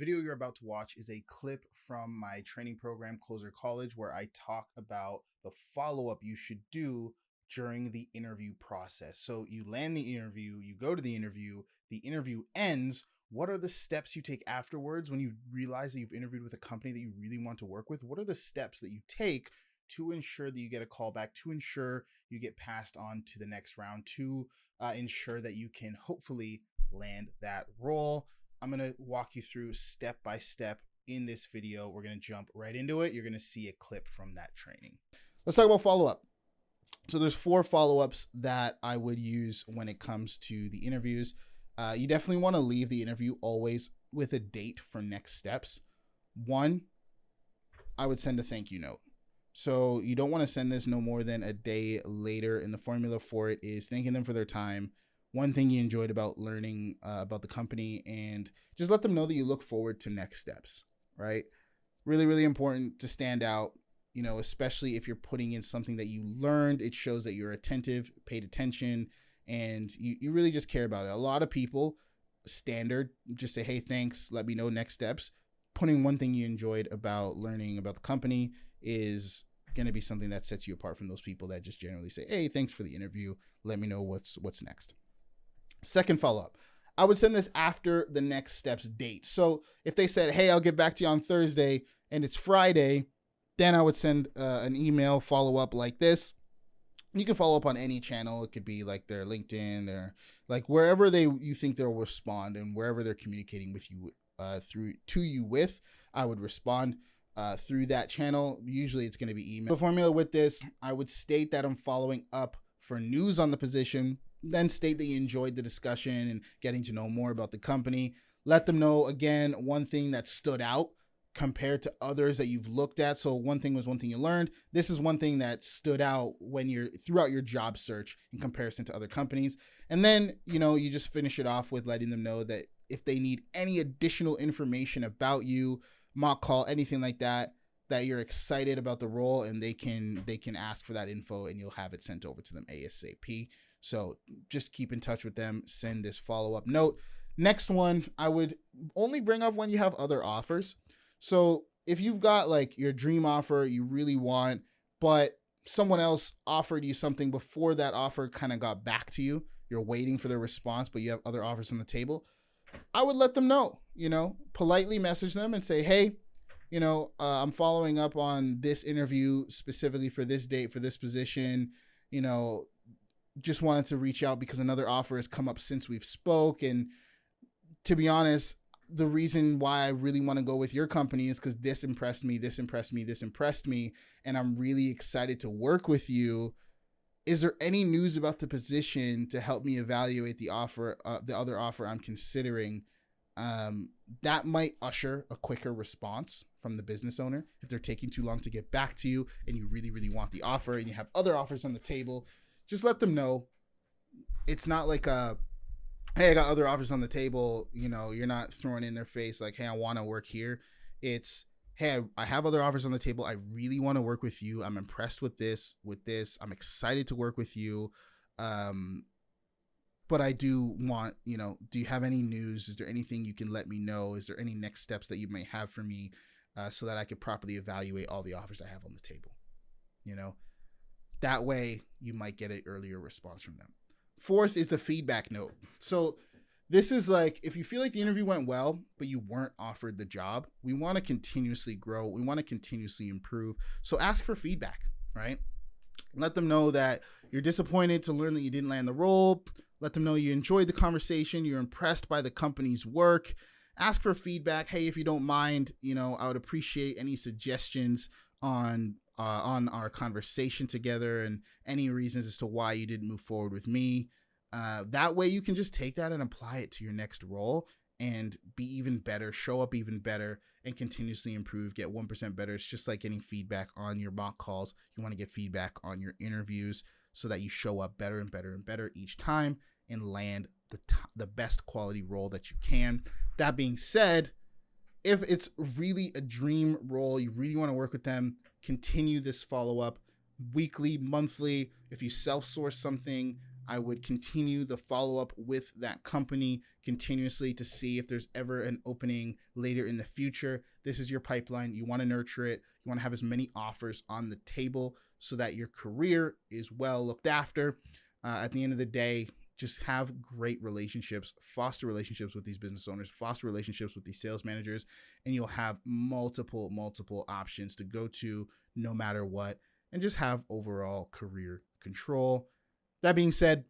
video you're about to watch is a clip from my training program, Closer College, where I talk about the follow-up you should do during the interview process. So you land the interview, you go to the interview ends. What are the steps you take afterwards when you realize that you've interviewed with a company that you really want to work with? What are the steps that you take to ensure that you get a call back, to ensure you get passed on to the next round, to ensure that you can hopefully land that role? I'm going to walk you through step by step in this video. We're going to jump right into it. You're going to see a clip from that training. Let's talk about follow-up. So there's 4 follow-ups that I would use when it comes to the interviews. You definitely want to leave the interview always with a date for next steps. 1, I would send a thank you note. So you don't want to send this no more than a day later, and the formula for it is thanking them for their time, one thing you enjoyed about learning about the company, and just let them know that you look forward to next steps, right? Really, really important to stand out, especially if you're putting in something that you learned. It shows that you're attentive, paid attention, and you really just care about it. A lot of people, standard, just say, hey, thanks, let me know next steps. Putting one thing you enjoyed about learning about the company is going to be something that sets you apart from those people that just generally say, hey, thanks for the interview, let me know what's next. Second follow-up, I would send this after the next steps date. So if they said, hey, I'll get back to you on Thursday and it's Friday, then I would send an email follow-up like this. You can follow up on any channel. It could be like their LinkedIn or like wherever you think they'll respond, and wherever they're communicating with you with, I would respond through that channel. Usually it's going to be email. The formula with this, I would state that I'm following up for news on the position, then state that you enjoyed the discussion and getting to know more about the company. Let them know, again, one thing that stood out compared to others that you've looked at. So one thing was one thing you learned. This is one thing that stood out when you're throughout your job search in comparison to other companies. And then, you just finish it off with letting them know that if they need any additional information about you, mock call, anything like that, that you're excited about the role, and they can ask for that info and you'll have it sent over to them ASAP. So just keep in touch with them, send this follow-up note. Next one, I would only bring up when you have other offers. So if you've got like your dream offer you really want, but someone else offered you something before that offer kind of got back to you, you're waiting for their response, but you have other offers on the table, I would let them know, politely message them and say, hey, I'm following up on this interview specifically for this date, for this position, just wanted to reach out because another offer has come up since we've spoke. And to be honest, the reason why I really want to go with your company is because this impressed me, and I'm really excited to work with you. Is there any news about the position to help me evaluate the other offer I'm considering? That might usher a quicker response from the business owner. If they're taking too long to get back to you and you really, really want the offer and you have other offers on the table, just let them know. It's not like hey, I got other offers on the table. You're not throwing in their face like, hey, I want to work here. It's, hey, I have other offers on the table. I really want to work with you. I'm impressed with this. I'm excited to work with you. But I do want, do you have any news? Is there anything you can let me know? Is there any next steps that you may have for me so that I could properly evaluate all the offers I have on the table? That way you might get an earlier response from them. 4th is the feedback note. So this is like, if you feel like the interview went well, but you weren't offered the job, we want to continuously grow. We want to continuously improve. So ask for feedback, right? Let them know that you're disappointed to learn that you didn't land the role. Let them know you enjoyed the conversation. You're impressed by the company's work. Ask for feedback. Hey, if you don't mind, I would appreciate any suggestions on our conversation together and any reasons as to why you didn't move forward with me. That way you can just take that and apply it to your next role and be even better, show up even better, and continuously improve, get 1% better. It's just like getting feedback on your mock calls. You want to get feedback on your interviews so that you show up better and better and better each time and land the best quality role that you can. That being said, if it's really a dream role, you really want to work with them, continue this follow-up weekly, monthly. If you self-source something, I would continue the follow-up with that company continuously to see if there's ever an opening later in the future. This is your pipeline. You want to nurture it. You want to have as many offers on the table so that your career is well looked after. At the end of the day, just have great relationships, foster relationships with these business owners, foster relationships with these sales managers, and you'll have multiple options to go to no matter what, and just have overall career control. That being said,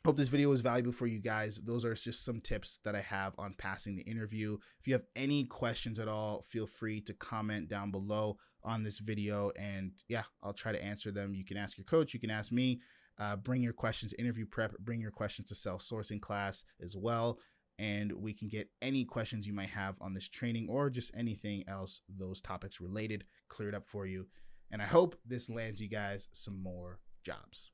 hope this video was valuable for you guys. Those are just some tips that I have on passing the interview. If you have any questions at all, feel free to comment down below on this video, and yeah, I'll try to answer them. You can ask your coach, you can ask me. Bring your questions to interview prep, bring your questions to self-sourcing class as well, and we can get any questions you might have on this training or just anything else those topics related cleared up for you. And I hope this lands you guys some more jobs.